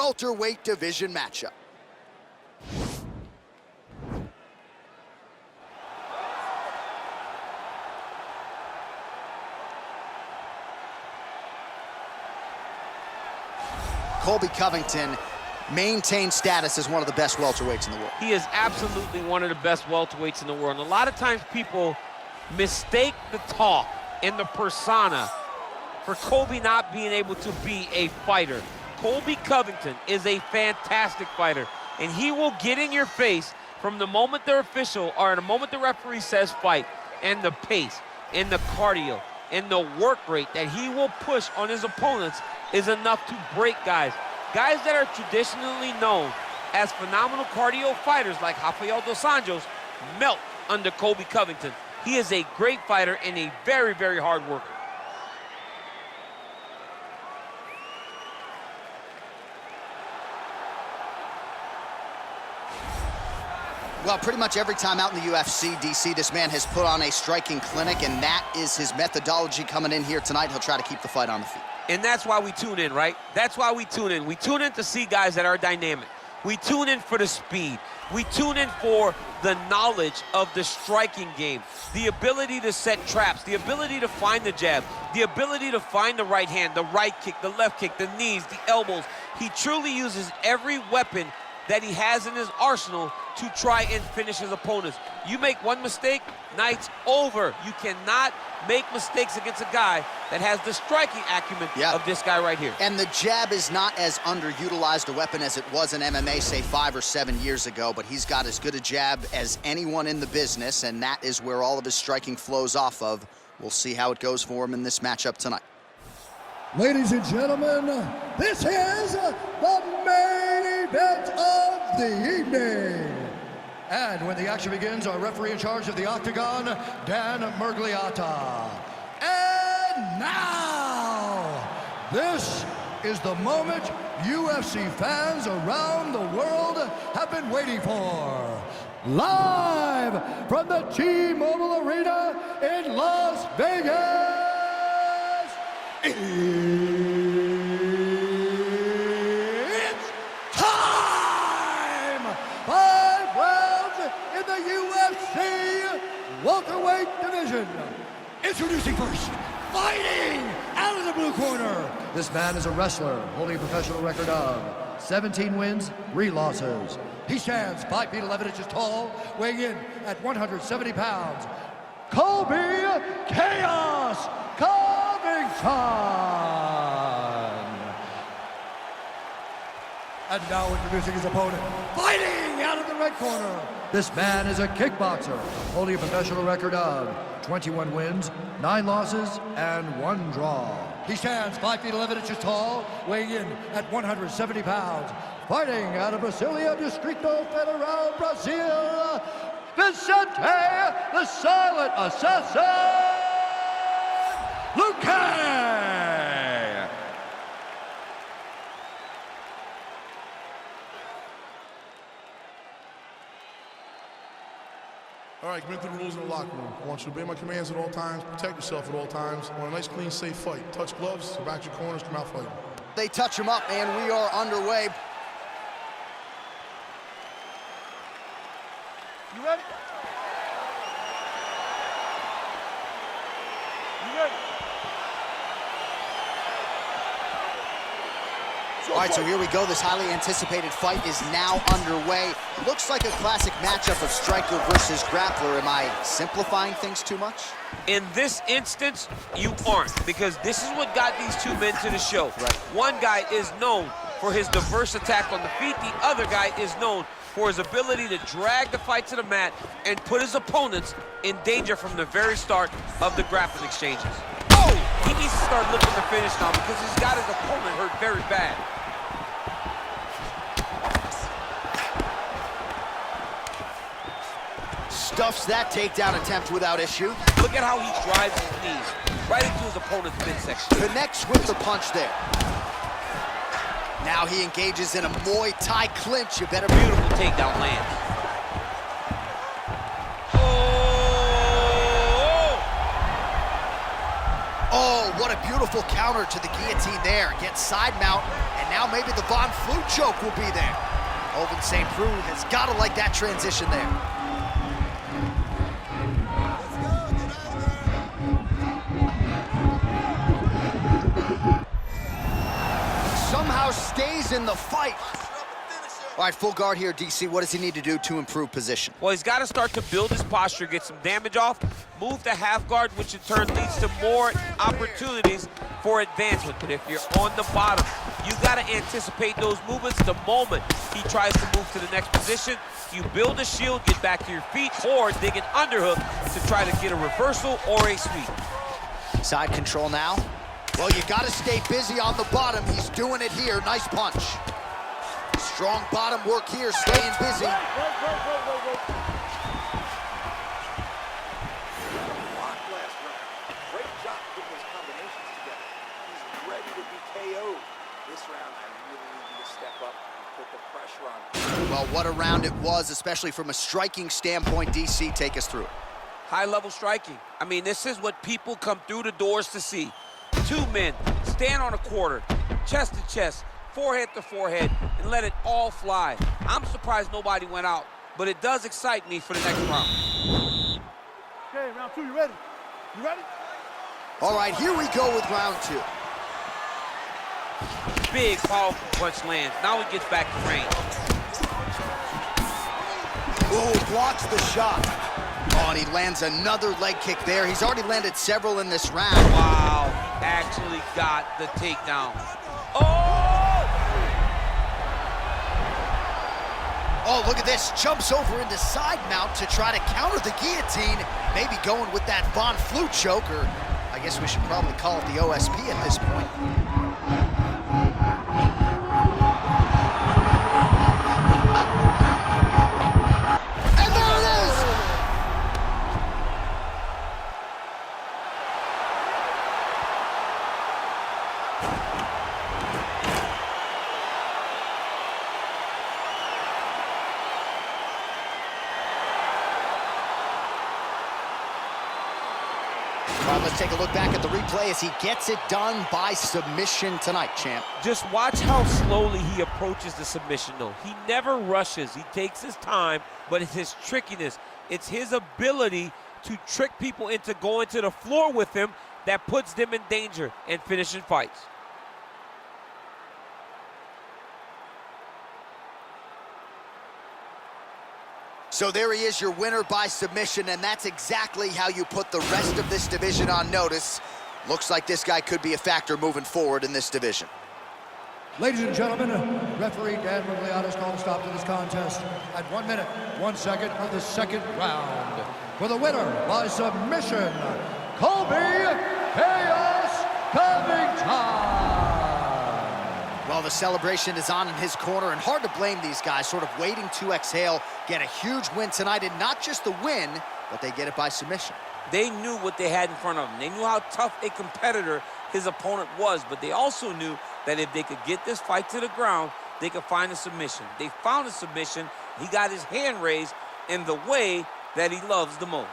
welterweight division matchup. Colby Covington maintains status as one of the best welterweights in the world. He is absolutely one of the best welterweights in the world. And a lot of times people mistake the talk and the persona for Colby not being able to be a fighter. Colby Covington is a fantastic fighter, and he will get in your face from the moment the official or the moment the referee says fight, and the pace and the cardio and the work rate that he will push on his opponents is enough to break guys. Guys that are traditionally known as phenomenal cardio fighters like Rafael dos Anjos melt under Colby Covington. He is a great fighter and a very, very hard worker. Well, pretty much every time out in the UFC, DC, this man has put on a striking clinic, and that is his methodology coming in here tonight. He'll try to keep the fight on the feet. And that's why we tune in, right? That's why we tune in. We tune in to see guys that are dynamic. We tune in for the speed. We tune in for the knowledge of the striking game, the ability to set traps, the ability to find the jab, the ability to find the right hand, the right kick, the left kick, the knees, the elbows. He truly uses every weapon that he has in his arsenal to try and finish his opponents. You make one mistake, night's over. You cannot make mistakes against a guy that has the striking acumen of this guy right here. And the jab is not as underutilized a weapon as it was in MMA, say 5 or 7 years ago, but he's got as good a jab as anyone in the business, and that is where all of his striking flows off of. We'll see how it goes for him in this matchup tonight. Ladies and gentlemen, this is the main event of the evening. And when the action begins, our referee in charge of the Octagon, Dan Murgliata. And now, this is the moment UFC fans around the world have been waiting for. Live from the T-Mobile Arena in Las Vegas. It's time! 5 rounds in the UFC welterweight division. Introducing first, fighting out of the blue corner. This man is a wrestler holding a professional record of 17 wins, 3 losses. He stands 5 feet 11 inches tall, weighing in at 170 pounds. Colby Chaos Covington. And now introducing his opponent, fighting out of the red corner. This man is a kickboxer, holding a professional record of 21 wins, 9 losses, and 1 draw. He stands 5 feet 11 inches tall, weighing in at 170 pounds. Fighting out of Brasilia, Distrito Federal, Brazil, Vicente, the Silent Assassin, Luque! All right, commit to the rules in the locker room. I want you to obey my commands at all times, protect yourself at all times. I want a nice, clean, safe fight. Touch gloves, back your corners, come out fighting. They touch him up, and we are underway. You ready? You ready? All right, so here we go. This highly anticipated fight is now underway. Looks like a classic matchup of striker versus grappler. Am I simplifying things too much? In this instance, you aren't, because this is what got these two men to the show. Right. One guy is known for his diverse attack on the feet. The other guy is known for his ability to drag the fight to the mat and put his opponents in danger from the very start of the grappling exchanges. Oh! He needs to start looking to finish now because he's got his opponent hurt very bad. Stuffs that takedown attempt without issue. Look at how he drives his knees right into his opponent's midsection. Connects with the punch there. Now he engages in a Muay Thai clinch. You better Beautiful takedown lands. Oh! Oh, what a beautiful counter to the guillotine there. Gets side mount, and now maybe the Von Flue choke will be there. Oven St. Preux has got to like that transition there. Somehow stays in the fight. All right, full guard here, DC. What does he need to do to improve position? Well, he's got to start to build his posture, get some damage off, move to half guard, which in turn leads to more opportunities for advancement. But if you're on the bottom, you got to anticipate those movements the moment he tries to move to the next position. You build a shield, get back to your feet, or dig an underhook to try to get a reversal or a sweep. Side control now. Well, you got to stay busy on the bottom. He's doing it here. Nice punch. Strong bottom work here, staying busy. Great job putting his combinations together. He's ready to be KO'd. This round, I really need you to step up and put the pressure on. Well, what a round it was, especially from a striking standpoint. DC, take us through it. High-level striking. I mean, this is what people come through the doors to see. Two men stand on a quarter, chest to chest, forehead to forehead, and let it all fly. I'm surprised nobody went out, but it does excite me for the next round. Okay, round two, you ready? You ready? All right, here we go with round two. Big, powerful punch lands. Now he gets back to range. Oh, blocks the shot. Oh, and he lands another leg kick there. He's already landed several in this round. Wow, he actually got the takedown. Oh! Oh, look at this. Jumps over into side mount to try to counter the guillotine. Maybe going with that Von Flue choke, or I guess we should probably call it the OSP at this point. And there it is! All right, let's take a look back at the replay as he gets it done by submission tonight, champ. Just watch how slowly he approaches the submission, though. He never rushes. He takes his time, but it's his trickiness. It's his ability to trick people into going to the floor with him that puts them in danger and finishing fights. So there he is, your winner by submission, and that's exactly how you put the rest of this division on notice. Looks like this guy could be a factor moving forward in this division. Ladies and gentlemen, referee Dan Rugliato's called a stop to this contest at 1 minute, 1 second of the second round. For the winner by submission, Colby Covington. Well, the celebration is on in his corner, and hard to blame these guys, sort of waiting to exhale, get a huge win tonight, and not just the win, but they get it by submission. They knew what they had in front of them. They knew how tough a competitor his opponent was, but they also knew that if they could get this fight to the ground, they could find a submission. They found a submission. He got his hand raised in the way that he loves the most.